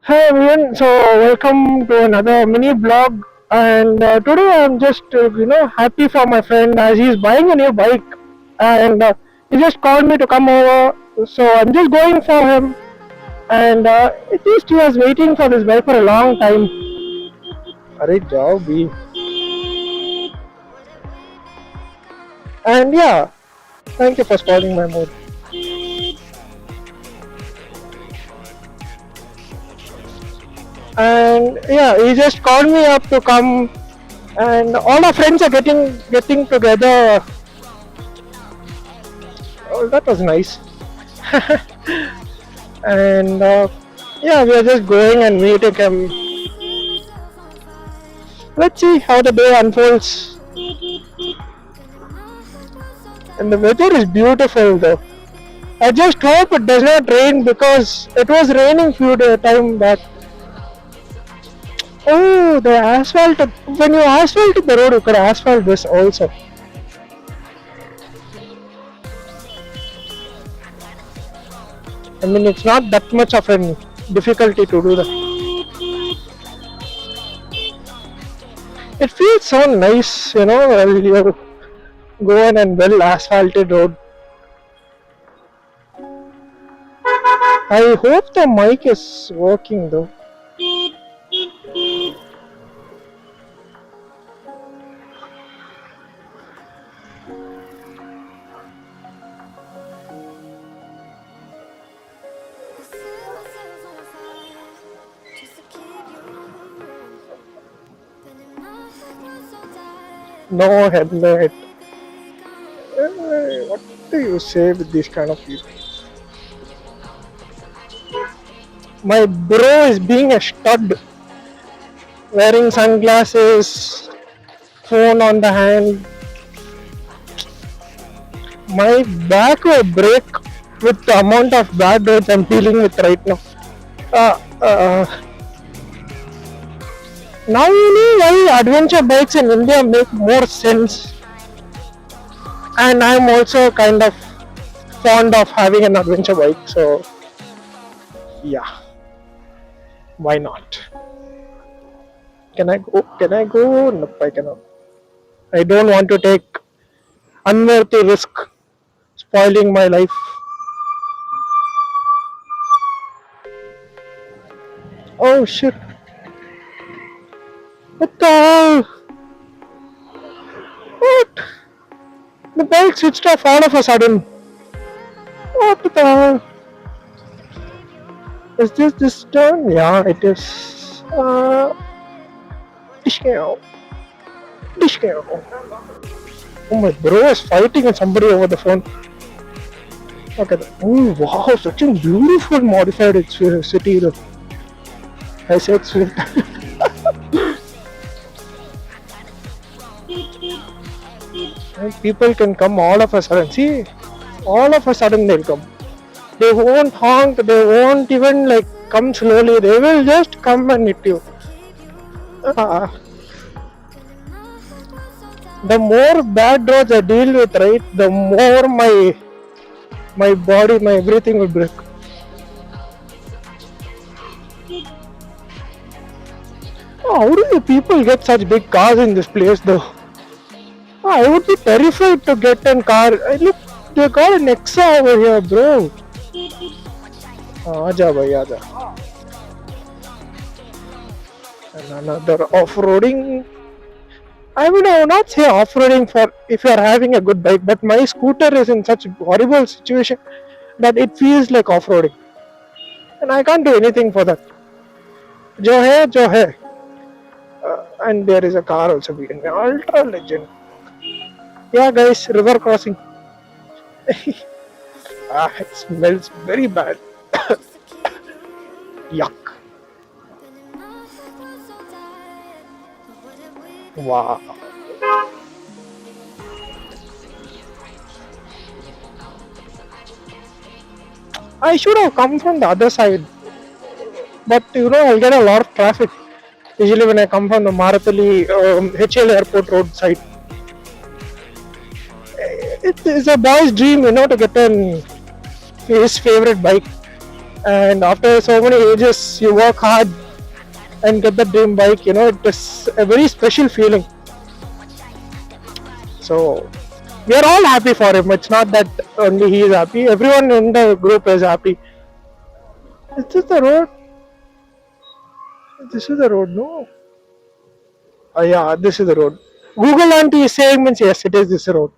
Hi everyone, so welcome to another mini blog. And today I'm just happy for my friend as he's buying a new bike, and he just called me to come over. So I'm just going for him, and at least he was waiting for this bike for a long time. अरे जाओ भी. And yeah, thank you for spoiling my mood. And yeah, he just called me up to come, and all our friends are getting together. Oh, that was nice. And yeah, we are just going and meeting him. Let's see how the day unfolds. And the weather is beautiful though. I just hope it does not rain because it was raining few time back. Oh, the asphalt. When you asphalt the road, you could asphalt this also. I mean, it's not that much of a difficulty to do that. It feels so nice, while you're going and well asphalted road. I hope the mic is working though. No headlight. What do you say with these kind of people? My bro is being a stud, wearing sunglasses, phone on the hand. My back will break with the amount of bad roads I'm dealing with right now. Uh, uh, Now you know why adventure bikes in India make more sense, and I'm also kind of fond of having an adventure bike. So yeah, why not? Can I go? Can I go? Nope, I cannot. I don't want to take unworthy risk spoiling my life. Oh shit! What the hell? What? The bike switched off all of a sudden. What the hell? Is this turn? Yeah, it is. Discount. Discount. Oh, my bro is fighting with somebody over the phone. Okay. Oh wow, such a beautiful modified city. I said sweet. People can come all of a sudden. See, all of a sudden they'll come. They won't honk. They won't even like come slowly. They will just come and hit you. Ah, the more bad roads I deal with, right, the more my body, my everything will break. Oh, how do you people get such big cars in this place though? Oh, I would be terrified to get a car. Look, they got an Nexa over here, bro. Aja bhai, aja. And another off-roading. I mean, I would not say off-roading for if you are having a good bike, but my scooter is in such horrible situation that it feels like off-roading, and I can't do anything for that. Jo hai, jo hai. And there is a car also being ultra legend. Yeah, guys, river crossing. It smells very bad. Yuck. Wow. I should have come from the other side, but I'll get a lot of traffic. Usually when I come from the Maratali HL Airport Road side. It is a boy's dream, to get his favorite bike. And after so many ages, you work hard and get the dream bike. It is a very special feeling. So we are all happy for him. It's not that only he is happy. Everyone in the group is happy. Is this the road? This is the road, no? Oh yeah, this is the road. Google auntie is saying means yes, it is this road.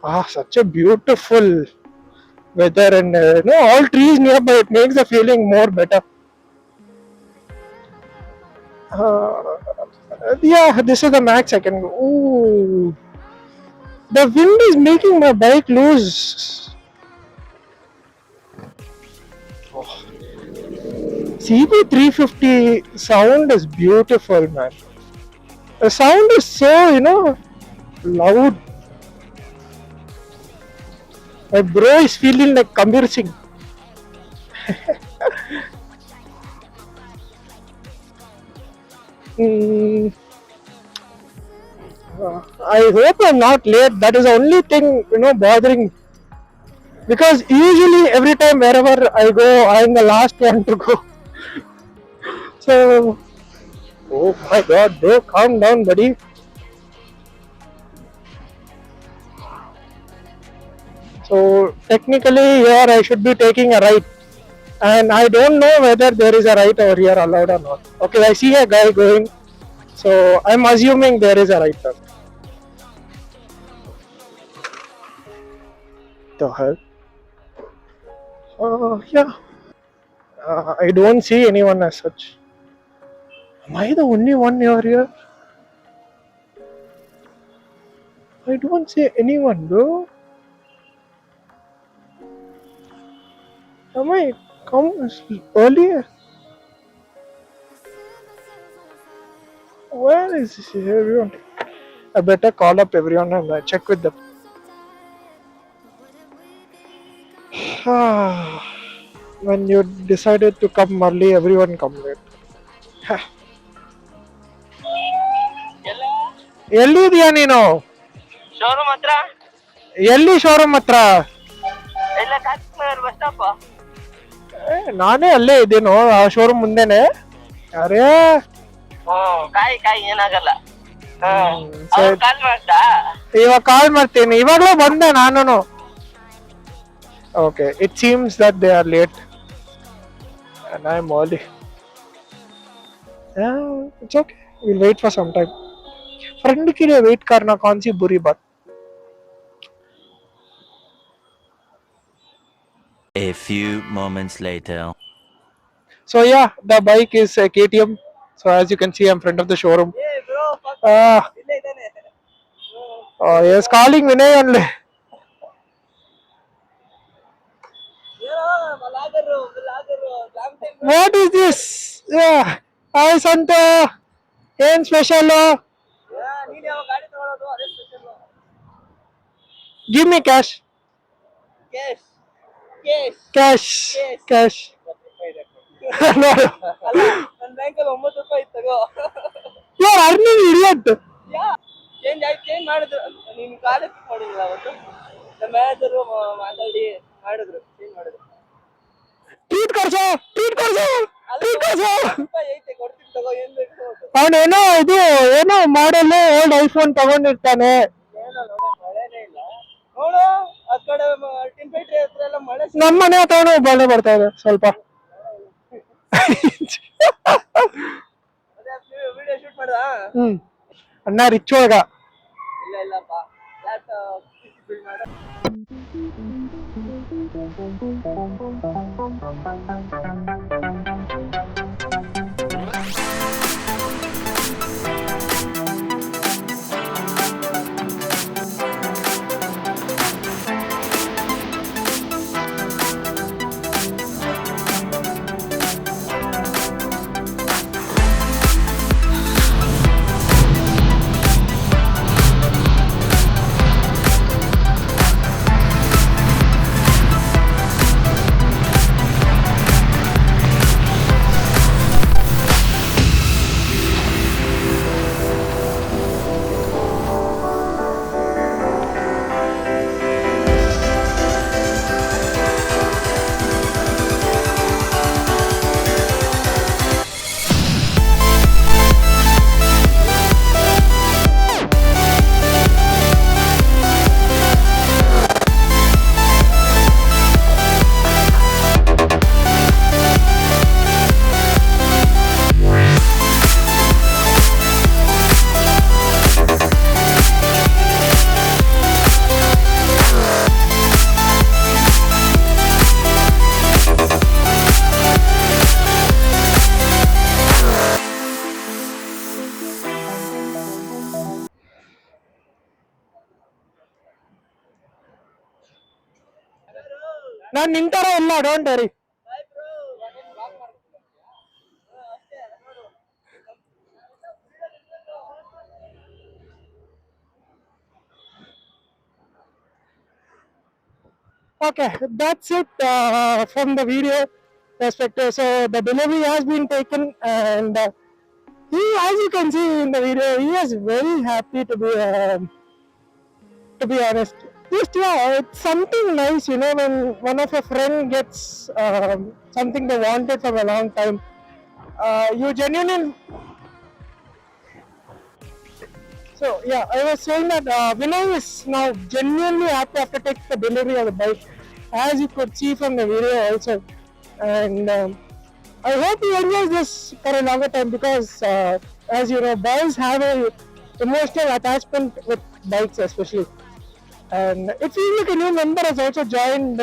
Ah, such a beautiful weather and no, all trees nearby. It makes the feeling more better. Uh, yeah, this is the max I can go. Ooh, the wind is making my bike loose. CB350 sound is beautiful, man. The sound is so, loud. My bro is feeling like Kabir Singh. Mm, I hope I'm not late. That is the only thing, bothering. Because usually every time wherever I go, I'm the last one to go. So, oh my god, bro, calm down, buddy. So, technically, here I should be taking a right. And I don't know whether there is a right over here allowed or not. Okay, I see a guy going. So, I'm assuming there is a right turn. The hell? Yeah. I don't see anyone as such. Am I the only one over here? I don't see anyone, bro. Am I come earlier? Where is everyone? I better call up everyone and check with them. When you decided to come early, everyone come late. ಎಲ್ಲಿದ್ಯಾ ನೀನು? Showroom ಹತ್ರ. ಎಲ್ಲಿ showroom ಹತ್ರ? ಎಲ್ಲ ಕಾಕ್ನಗರ್ bus stop. ನಾನೇ ಅಲ್ಲೇ ಇದ್ದೀನೋ, ಆ showroom ಮುಂದೆನೆ. ಅರೇ ಕಾಯಿ ಏನಾಗಲ್ಲ. ಕಾಲ್ ಮಾಡ್ತಾ? ಇವಾಗ ಕಾಲ್ ಮಾಡ್ತೀನಿ. ಇವಾಗಲೂ ಬಂದೆ ನಾನು. Okay, it seems that they are late and I'm early. Yeah, it's okay. We'll wait for some time. Friend के लिए वेट करना कौन सी बुरी बात. A few moments later. So yeah, the bike is a KTM. So as you can see, I'm in front of the showroom. Hey bro, Oh yes, calling Vinay only. What is this? Yeah, hi Santa. ಏನ್ special? Give me cash. Cash. No. ನನ್ನ ಬ್ಯಾಂಕಲ್ಲಿ 9 ರೂಪಾಯಿ ತಗೋ. You are earning, idiot. Change ಮಾಡಿದ್ರು. ನೀನು college ಮಾಡಿಲ್ಲ ಅವತ್ತು. ನಮ್ಮ ಮ್ಯಾನೇಜರು ಮಾತಾಡಿ ಮಾಡಿದ್ರು, ಚೇಂಜ್ ಮಾಡಿದ್ರು. ಟ್ರೀಟ್ ಕೊಡ್ಸೋ. ಐತೆ ಕೊಡ್ತೀನಿ ತಗೋ, ಏನ್ ಬೇಕು. ಅವನೇನೋ ಏನೋ ಮಾಡಲು ಓಲ್ಡ್ ಐಫೋನ್ ತಗೊಂಡಿರ್ತಾನೆ. ಏನೋ ನೋಡಿ, ಮಳೆನೇ ಇಲ್ಲ ನೋಡು. ಆ ಕಡೆ ಟಿನ್ ಫ್ಯಾಕ್ಟ್ರಿ ಹತ್ರ ಎಲ್ಲ ಮಳೆ. ನಮ್ಮ ಮನೆ ಹತ್ರನೂ ಮಳೆ ಬರ್ತಾ ಇದೆ ಸ್ವಲ್ಪ. ವಿಡಿಯೋ ಶೂಟ್ ಮಾಡ್ದಾ? ಅಣ್ಣ ರಿಚ್ ಒಳಗ. ಇಲ್ಲಪ್ಪ, ಬಿಲ್ಡ್ ಮಾಡ. ನಾನು ನಿಂತಾರ ಇಲ್ಲ don't worry. Bye bro. Block ಮಾಡ್ತೀನಿ ಅಷ್ಟೇ ನೋಡು. Okay, that's it from the video perspective. So the delivery has been taken, and as you can see in the video, he is very happy to be honest. Just yeah, it's something nice, when one of a friend gets something they wanted for a long time. You genuinely. So yeah, I was saying that Vinay is now genuinely happy after taking the delivery of the bike, as you could see from the video also, and I hope he enjoys this for a longer time because, as you know, boys have a emotional attachment with bikes especially, and it feels like a new member has also joined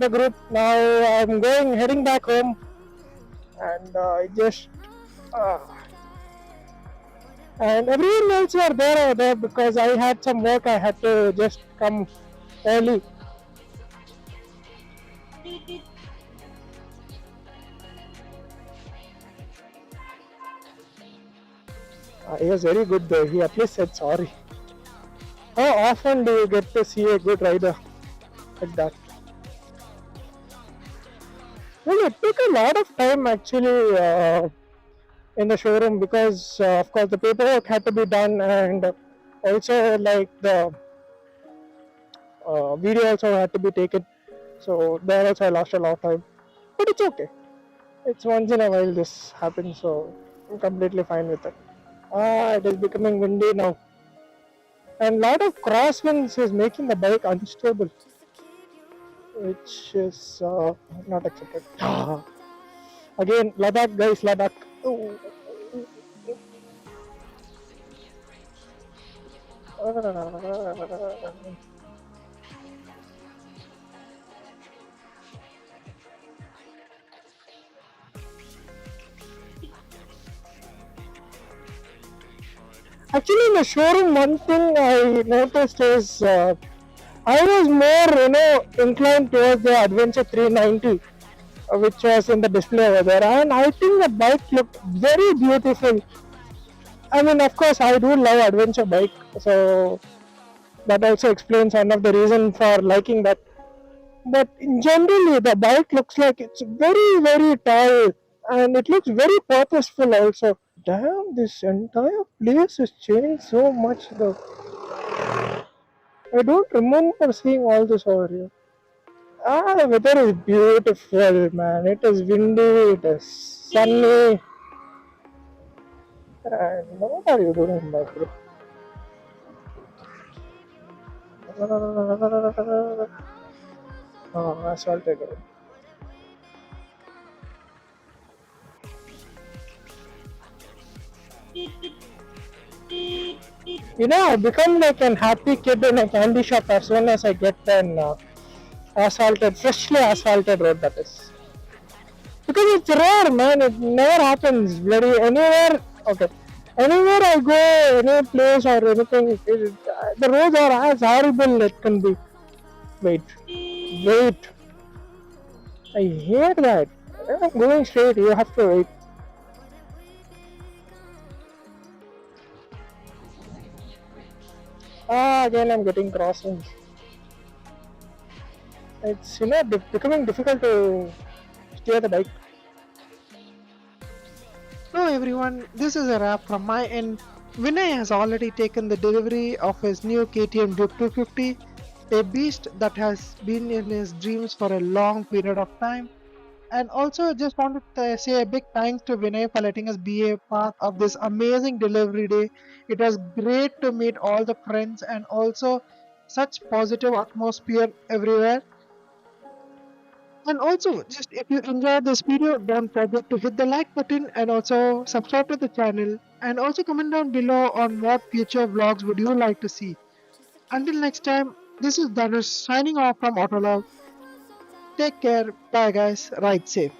the group. Now I'm heading back home, and just. Uh, and everyone else were there over there because I had some work. I had to just come early. He was very good though. He at least said sorry. How often do you get to see a good rider like that? Well, it took a lot of time actually in the showroom because, of course, the paperwork had to be done, and also like the video also had to be taken. So there also I lost a lot of time, but it's okay. It's once in a while this happens, so I'm completely fine with it. It is becoming windy now, and lot of crosswinds is making the bike unstable, which is not accepted. Again, Ladakh guys, Ladakh. Oh. Actually, in the showroom, one thing I noticed is I was more, inclined towards the Adventure 390, which was in the display over there, and I think the bike looked very beautiful. I mean, of course, I do love adventure bike, so that also explains one of the reason for liking that. But generally, the bike looks like it's very, very tall, and it looks very purposeful also. Damn, this entire place has changed so much though. I don't remember seeing all this over here. The weather is beautiful, man. It is windy, it is sunny. And what are you doing, my bro? Oh, assaulted. I become like an happy kid in a candy shop as soon as I get an freshly asphalted road, that is. Because it's rare, man. It never happens. Bloody anywhere. Okay. Anywhere I go, any place or anything, the roads are as horrible it can be. Wait. Wait. I hate that. I'm going straight. You have to wait. Again I'm getting crossings. It's becoming difficult to steer the bike. So everyone, this is a wrap from my end. Vinay has already taken the delivery of his new KTM Duke 250, a beast that has been in his dreams for a long period of time. And also just wanted to say a big thanks to Vinay for letting us be a part of this amazing delivery day. It was great to meet all the friends and also such positive atmosphere everywhere. And also, just if you enjoyed this video, don't forget to hit the like button and also subscribe to the channel. And also comment down below on what future vlogs would you like to see. Until next time, this is Dhanush signing off from Autolog. Take care. Bye guys. Ride safe.